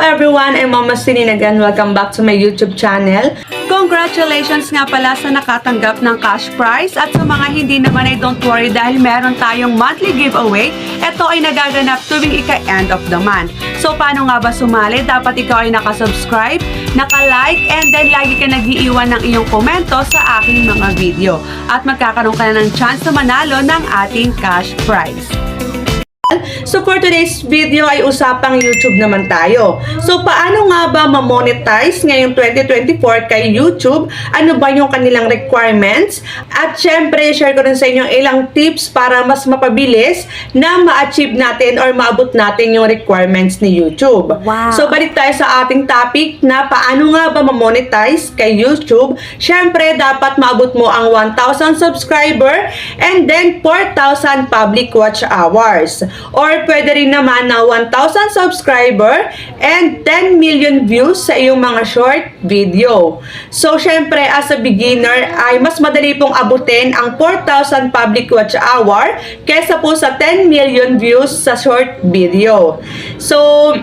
everyone, I'm Mama Sinin again. Welcome back to my YouTube channel. Congratulations nga pala sa nakatanggap ng cash prize at sa mga hindi naman ay don't worry dahil meron tayong monthly giveaway. Ito ay nagaganap tuwing ika-end of the month. So paano nga ba sumali? Dapat ikaw ay nakasubscribe, naka-like, and then lagi ka nag-iiwan ng iyong komento sa aking mga video. At magkakaroon ka na ng chance na manalo ng ating cash prize. So for today's video ay usapang YouTube naman tayo. So paano nga ba ma-monetize ngayong 2024 kay YouTube? Ano ba yung kanilang requirements? At syempre, share ko rin sa inyo ilang tips para mas mapabilis na ma-achieve natin or maabot natin yung requirements ni YouTube. Wow. So balik tayo sa ating topic na paano nga ba ma-monetize kay YouTube? Syempre, dapat maabot mo ang 1,000 subscriber and then 4,000 public watch hours. Or pwede rin naman na 1,000 subscriber and 10 million views sa iyong mga short video. So, syempre, as a beginner, ay mas madali pong abutin ang 4,000 public watch hour kesa po sa 10 million views sa short video. So,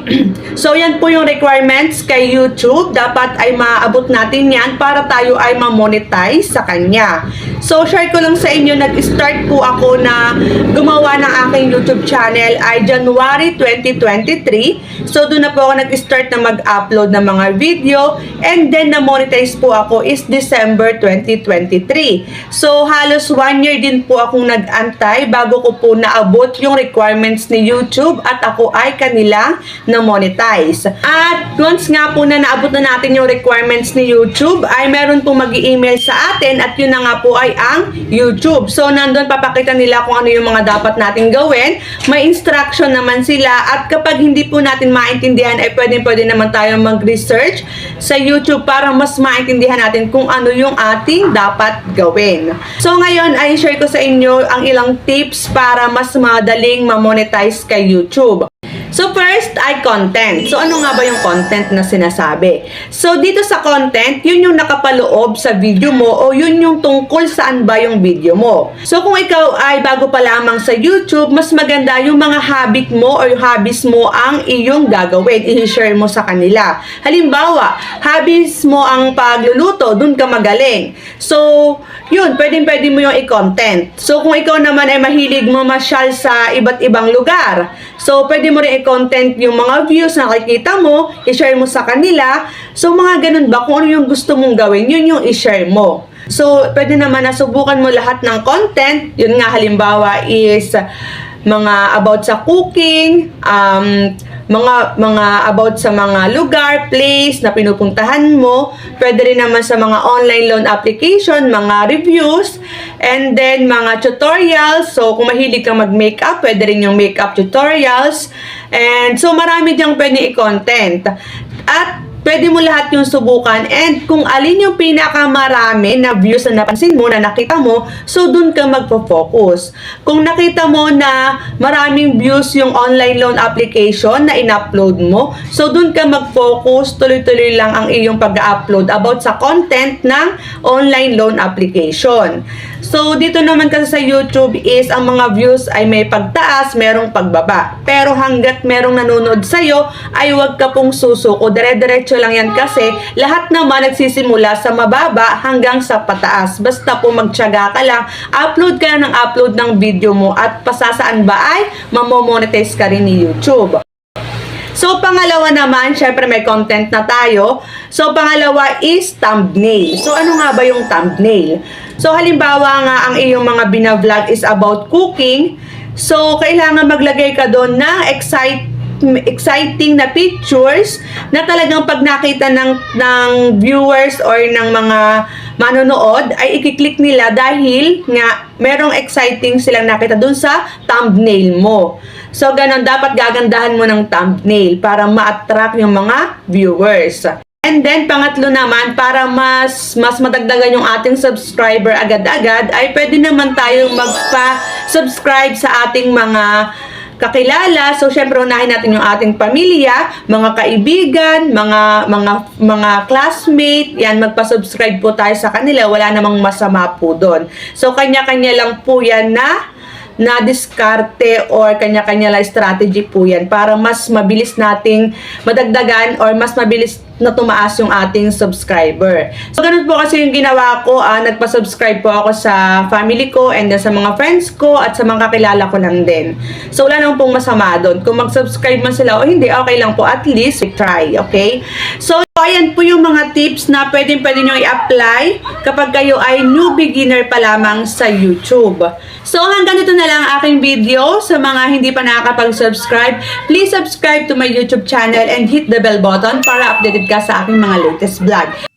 yan po yung requirements kay YouTube. Dapat ay maabot natin yan para tayo ay ma-monetize sa kanya. So, share ko lang sa inyo, nag-start po ako na gumawa ng aking YouTube channel ay January 2023. So, doon na po ako nag-start na mag-upload ng mga video and then na-monetize po ako is December 2023. So, halos 1 year din po akong nag-antay bago ko po naabot yung requirements ni YouTube at ako ay kanilang na-monetize. At once nga po na naabot na natin yung requirements ni YouTube, ay meron po mag-i-email sa atin at yun na nga po ay ang YouTube. So, nandun papakita nila kung ano yung mga dapat natin gawin. May instruction naman sila at kapag hindi po natin maintindihan ay pwede naman tayo mag-research sa YouTube para mas maintindihan natin kung ano yung ating dapat gawin. So, ngayon ay share ko sa inyo ang ilang tips para mas madaling ma-monetize kay YouTube. So, first ay content. So, ano nga ba yung content na sinasabi? So, dito sa content, yun yung nakapaloob sa video mo o yun yung tungkol saan ba yung video mo. So, kung ikaw ay bago pa lamang sa YouTube, mas maganda yung mga habit mo or hobbies mo ang iyong gagawin. I-share mo sa kanila. Halimbawa, hobbies mo ang pagluluto, dun ka magaling. So, yun, pwede mo yung i-content. So, kung ikaw naman ay mahilig mo masyal sa iba't ibang lugar, so, pwede mo rin i-content yung mga views na nakikita mo, i-share mo sa kanila. So, mga ganun ba? Kung ano yung gusto mong gawin, yun yung i-share mo. So, pwede naman na subukan mo lahat ng content. Yun nga, halimbawa is mga about sa cooking, mga about sa mga lugar, place na pinupuntahan mo. Pwede rin naman sa mga online loan application, mga reviews, and then mga tutorials. So, kung mahilig kang mag-makeup, pwede rin yung makeup tutorials. And so, marami diyang pwede i-content. At pwede mo lahat yung subukan and kung alin yung pinakamarami na views na napansin mo, na nakita mo, so dun ka magpo-focus. Kung nakita mo na maraming views yung online loan application na in-upload mo, so dun ka mag-focus, tuloy-tuloy lang ang iyong pag-upload about sa content ng online loan application. So, dito naman kasi sa YouTube is ang mga views ay may pagtaas, merong pagbaba. Pero hanggat merong nanonood sa'yo, ay huwag ka pong susuko. Dire-diretso lang yan kasi lahat naman nagsisimula sa mababa hanggang sa pataas. Basta po magtiyaga ka lang, upload ka lang ng upload ng video mo at pasasaan ba ay mamomonetize ka rin ni YouTube. So, pangalawa naman, syempre may content na tayo. So, pangalawa is thumbnail. So, ano nga ba yung thumbnail? So, halimbawa nga ang iyong mga binavlog is about cooking. So, kailangan maglagay ka doon ng exciting na pictures na talagang pag nakita ng viewers or ng mga manonood ay ikiklik nila dahil nga merong exciting silang nakita dun sa thumbnail mo. So, ganun, dapat gagandahan mo ng thumbnail para ma-attract yung mga viewers. And then, pangatlo naman, para mas madagdagan yung ating subscriber agad-agad, ay pwede naman tayong magpa-subscribe sa ating mga kakilala. So, syempre, unahin natin yung ating pamilya, mga kaibigan, mga classmate. Yan, magpa-subscribe po tayo sa kanila. Wala namang masama po doon. So, kanya-kanya lang po yan na na diskarte or kanya-kanya lang strategy po yan para mas mabilis nating madagdagan or mas mabilis na tumaas yung ating subscriber. So, ganun po kasi yung ginawa ko. Nagpa-subscribe po ako sa family ko and then sa mga friends ko at sa mga kakilala ko lang din. So, wala naman pong masama doon. Kung mag-subscribe man sila o hindi, okay lang po. At least, we try. Okay? So, ayan po yung mga tips na pwede nyo i-apply kapag kayo ay new beginner pa lamang sa YouTube. So, hanggang dito na lang ang aking video. Sa mga hindi pa nakakapag-subscribe, please subscribe to my YouTube channel and hit the bell button para updated ka sa aking mga latest vlog.